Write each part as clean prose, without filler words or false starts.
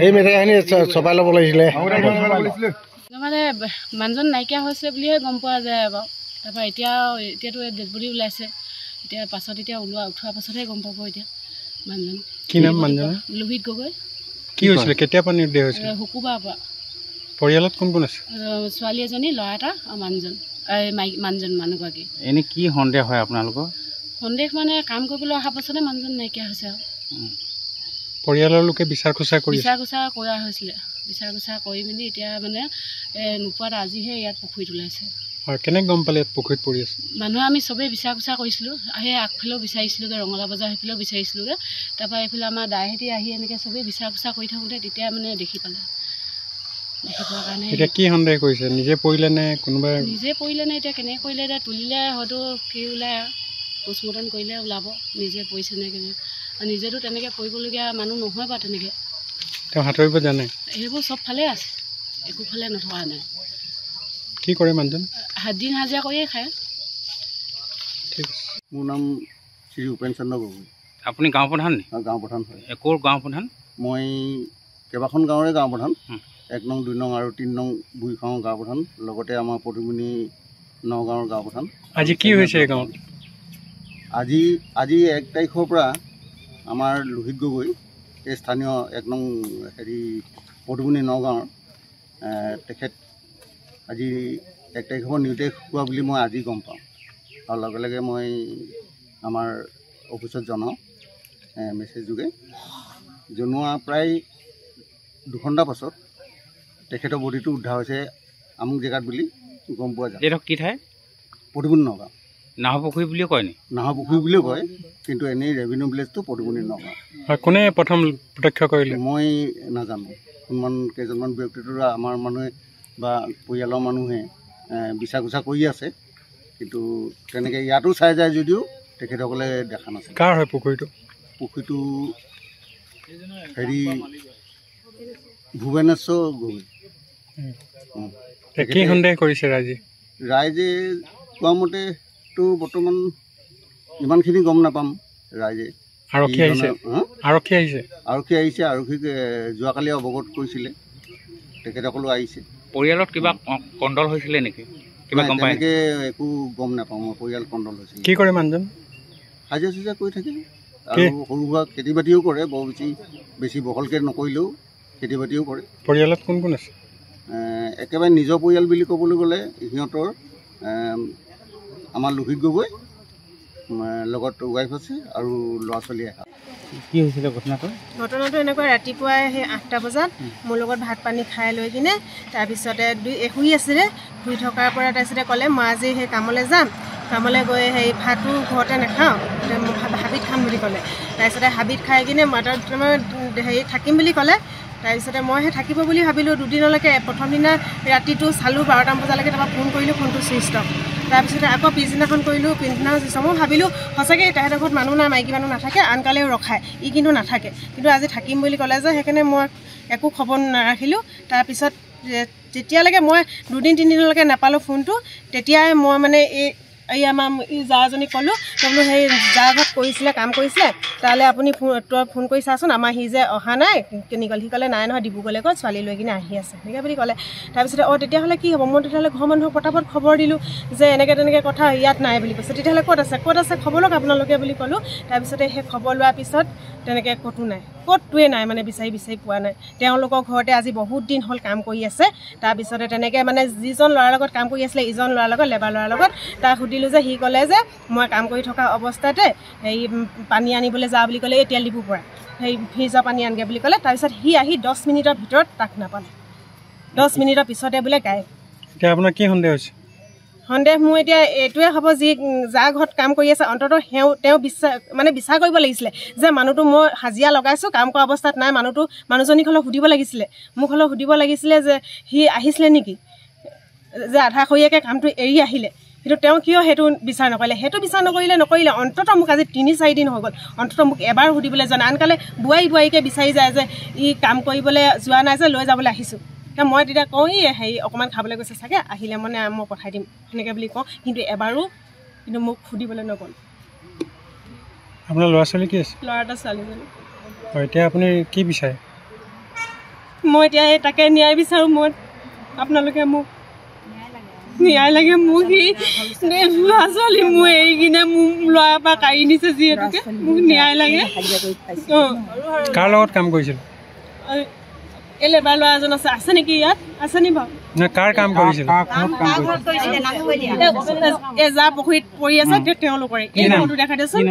এই মেটেকাখিনি চপাই ল'ব লাগিছিলে মানে মানুহজন নাইকিয়া হৈছে বুলিহে গম পোৱা যায় বাৰু। তাৰপৰা এতিয়াতো ডেড বডি ওলাইছে, এতিয়া পাছত উঠোৱাৰ পাছতহে গম পাব। এতিয়া মানুহজন কি নাম মানুহজনৰ? লোহিত গগৈ। কি হৈছিলে, কেতিয়া পৰা নিৰ্দেশ হৈছিলে? শুকুৰবাৰৰ পৰা। পৰিয়ালত কোন কোন আছে? ছোৱালী এজনী, ল'ৰা এটা আৰু মানুহজন মানুহগৰাকী। এনে কি সন্দেহ হয় আপোনালোকৰ? সন্দেহ মানে কাম কৰিবলৈ অহাৰ পাছতে মানুহজন নাইকিয়া হৈছে আৰু। পৰিয়ালৰ লোকে বিচাৰ খোচা কৰা হৈছিলে। বিচাৰ খোচা কৰি মেলি এতিয়া মানে নোপোৱাত আজিহে ইয়াত পুখুৰীত ওলাইছে। হয়, কেনেকৈ গম পালে ইয়াত পুখুৰীত পৰি আছে? মানুহে আমি চবেই বিচাৰ খোচা কৰিছিলোঁ, সেই আগফালেও বিচাৰিছিলোঁগৈ, ৰঙালা বজাৰ সেইফালেও বিচাৰিছিলোঁগৈ। তাৰপৰা এইফালে আমাৰ দাইহেঁতি আহি এনেকৈ চবেই বিচাৰ খোচা কৰি থাকোঁতে তেতিয়া মানে দেখি পালে। দেখি পোৱাৰ কাৰণে এতিয়া কি সন্দেহ কৰিছে? নিজে পৰিলে নে কোনোবাই? নিজে পৰিলে নে এতিয়া কেনেকৈ কৰিলে, এতিয়া তুলিলে হয়তো কি ওলায় আৰু পষ্টমৰ্টম কৰিলে ওলাব নিজে পৰিছে নে কেনেকৈ। আৰু নিজেতো তেনেকৈ পৰিবলগীয়া মানুহ নহয় বাৰু। তেনেকৈ তেওঁ সাঁতুৰিব জানে? সেইবোৰ চব ফালে আছে, একোফালে নথকা নাই। কি কৰে মানুহজন? দিন হাজিৰা কৰিয়ে খায়। ঠিক আছে। মোৰ নাম শ্ৰী উপেন চন্দ্ৰ গগৈ। আপুনি গাঁও প্ৰধান নি? গাঁও প্ৰধান হয়। ক'ৰ গাঁও প্ৰধান? মই কেইবাখন গাঁৱৰে গাঁও প্ৰধান, 1 নং 2 নং আৰু 3 নং বুঢ়ীখাঙৰ গাঁও প্ৰধান, লগতে আমাৰ পদুমণি নগাঁৱৰ গাঁও প্ৰধান। আজি কি হৈছে এই গাঁৱত? আজি 1 তাৰিখৰ পৰা আমাৰ লোহিত গগৈ, এই স্থানীয় 1 নং পদুমণি নগাঁৱৰ তেখেত আজি 1 তাৰিখৰ পৰা নিৰ্দেশ হোৱা বুলি মই আজি গম পাওঁ। আৰু লগে লগে মই আমাৰ অফিচত জনাওঁ, মেছেজ যোগে জনোৱা প্ৰায় 2 ঘণ্টাৰ পাছত তেখেতৰ বডিটো উদ্ধাৰ হৈছে আমুক জেগাত বুলি গম পোৱা যায়। এইটো কি ঠাই? পদুমণি নগাঁও। নাহৰপুখুৰী বুলিও কয় নি? নাহৰপুখুৰী বুলিও কয়, কিন্তু এনেই ৰেভিনিউ ভিলেজটো পদুমণি নগাঁও। কোনে প্ৰথম প্ৰত্যক্ষ কৰিলে? মই নাজানো। কেইজনমান ব্যক্তিটো আমাৰ মানুহে বা পৰিয়ালৰ মানুহে বিচাৰ খোচা কৰি আছে, কিন্তু তেনেকৈ ইয়াতো চাই যায় যদিও তেখেতসকলে দেখা নাছিল। কাৰ হয় পুখুৰীটো? পুখুৰীটো ভুৱনেশ্বৰ গগৈ। কি সন্দেহ কৰিছে ৰাইজে? ৰাইজে কোৱা মতেতো বৰ্তমান ইমানখিনি গম নাপাম। ৰাইজে আৰক্ষী আহিছে? আৰক্ষীক যোৱাকালি অৱগত কৰিছিলে, তেখেতসকলো আহিছে। পৰিয়ালত কিবা কণ্ডল হৈছিলে নেকি? তেনেকৈ একো গম নাপাওঁ মই। পৰিয়াল কণ্ডল হৈছিল। কি কৰে মানুহজন? হাজিৰা চাজিৰা কৰি থাকিলে আৰু সৰু সুৰা খেতি বাতিও কৰে। বৰ বেছি বহলকৈ নকৰিলেও খেতি বাতিও কৰে। পৰিয়ালত কোন কোন আছে? একেবাৰে নিজৰ পৰিয়াল বুলি ক'বলৈ গ'লে সিহঁতৰ আমাৰ লোহিত গগৈ, লগত ৱাইফ আছে আৰু ল'ৰা ছোৱালী আছে। কি হৈছিলে ঘটনাটো? এনেকুৱা ৰাতিপুৱাই সেই 8টা বজাত মোৰ লগত ভাত পানী খাই লৈ কিনে তাৰপিছতে শুই আছিলে। শুই থকাৰ পৰা তাৰপিছতে ক'লে মই আজি সেই কামলৈ যাম, কামলৈ গৈ সেই ভাতো ঘৰতে নাখাওঁ, হাবিত খাম বুলি ক'লে। তাৰপিছতে হাবিত খাই কিনে মই থাকিম বুলি ক'লে। তাৰপিছতে মই সেই থাকিব বুলি ভাবিলোঁ 2 দিনলৈকে। প্ৰথম দিনা ৰাতিটো চালোঁ 12টা বজালৈকে, তাৰপৰা ফোন কৰিলোঁ, ফোনটো ছুইচ অফ। তাৰপিছতে আকৌ পিছদিনাখন কৰিলোঁ, পিছদিনাখন ছুইচ অফ। মই ভাবিলোঁ সঁচাকৈ তেহেঁতৰ ঘৰত মানুহ নাই, মাইকী মানুহ নাথাকে, আনকালেও ৰখায়, কিন্তু নাথাকে। কিন্তু আজি থাকিম বুলি ক'লে যে সেইকাৰণে মই একো খবৰ নাৰাখিলোঁ। তাৰপিছত যেতিয়ালৈকে মই 2 দিন 3 দিনলৈকে নাপালোঁ ফোনটো, তেতিয়াই মই মানে এই আমাৰ জাজনীক ক'লোঁ, বোলো সেই যাৰ ঘৰত কৰিছিলে কাম কৰিছিলে তালৈ আপুনি ফোন কৰি চাচোন, আমাৰ সি যে অহা নাই কেনি গ'ল। সি ক'লে নাই নহয়, ডিব্ৰুগড়লৈ গ'ল, ছোৱালী লৈ কিনে আহি আছে এনেকৈ বুলি ক'লে। তাৰপিছতে তেতিয়াহ'লে কি হ'ব? মই তেতিয়াহ'লে ঘৰৰ মানুহক পটাপট খবৰ দিলোঁ যে এনেকৈ তেনেকৈ কথা, ইয়াত নাই বুলি কৈছে। তেতিয়াহ'লে ক'ত আছে খবৰ লওক আপোনালোকে বুলি ক'লোঁ। তাৰপিছতে সেই খবৰ লোৱাৰ পিছত তেনেকৈ ক'তোৱে নাই, মানে বিচাৰি পোৱা নাই। তেওঁলোকৰ ঘৰতে আজি বহুত দিন হ'ল কাম কৰি আছে। তাৰপিছতে তেনেকৈ মানে যিজন ল'ৰাৰ লগত কাম কৰি আছিলে, ইজন ল'ৰাৰ লগত, লেবাৰ ল'ৰাৰ লগত, তাক সুধিলোঁ যে সি ক'লে যে মই কাম কৰি থকা অৱস্থাতে সেই পানী আনিবলৈ যা বুলি ক'লে, এতিয়া ডিপুৰ পৰা সেই ফ্ৰিজৰ পানী আনগে বুলি ক'লে। তাৰপিছত সি আহি 10 মিনিটৰ ভিতৰত তাক নাপালে। 10 মিনিটৰ পিছতে বোলে গায়ব। এতিয়া আপোনাৰ কি সন্দেহ হৈছে? সন্দেহ মোৰ এতিয়া এইটোৱে হ'ব, যাৰ ঘৰত কাম কৰি আছে অন্ততঃ তেওঁ বিচাৰ কৰিব লাগিছিলে যে মানুহটো মই হাজিৰা লগাইছোঁ, কাম কৰা অৱস্থাত নাই, মানুহজনীক হ'লেও সুধিব লাগিছিলে, মোক হ'লেও সুধিব লাগিছিলে যে সি আহিছিলে নেকি, যে আধা খৰীয়াকৈ কামটো এৰি আহিলে। কিন্তু তেওঁ কিয় সেইটো বিচাৰ নকৰিলে? সেইটো বিচাৰ নকৰিলে অন্ততঃ মোক আজি 3-4 দিন হৈ গ'ল, অন্ততঃ মোক এবাৰ সুধিবলৈ যোৱা নাই। আনকালে বোৱাৰীকে বিচাৰি যায় যে ই কাম কৰিবলৈ যোৱা নাই যে লৈ যাবলৈ আহিছোঁ। মই তেতিয়া কওঁ অকণমান খাবলৈ গৈছে চাগে, আহিলে মানে মই পঠাই দিম সেনেকৈ বুলি কওঁ। কিন্তু এবাৰো মোক সুধিবলৈ নগ'ল। আপোনাৰ ল'ৰা ছোৱালী কি আছে? ল'ৰা এটা, ছোৱালীজনী। হয়, এতিয়া আপুনি কি বিচাৰে? মই এতিয়া এই তাকে ন্যায় বিচাৰোঁ। মই আপোনালোকে মোক ন্যায় লাগে। মোক সি ল'ৰা ছোৱালী মোৰ এৰি কিনে মোৰ ল'ৰাৰ পৰা কাঢ়ি নিছে, যিহেতুকে মোক ন্যায় লাগে। কাৰ লগত কাম কৰিছিল? এই লেবাৰ ল'ৰা এজন আছে নেকি ইয়াত? আছে নি বাৰু? না কাৰ কাম কৰিছিল? এই যা পুখুৰীত পৰি আছে তেওঁলোকৰে। এই নামটো দেখাই দিয়কচোন।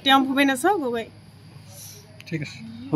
তেওঁ ভূপেনেশ্বৰ গগৈ। ঠিক আছে।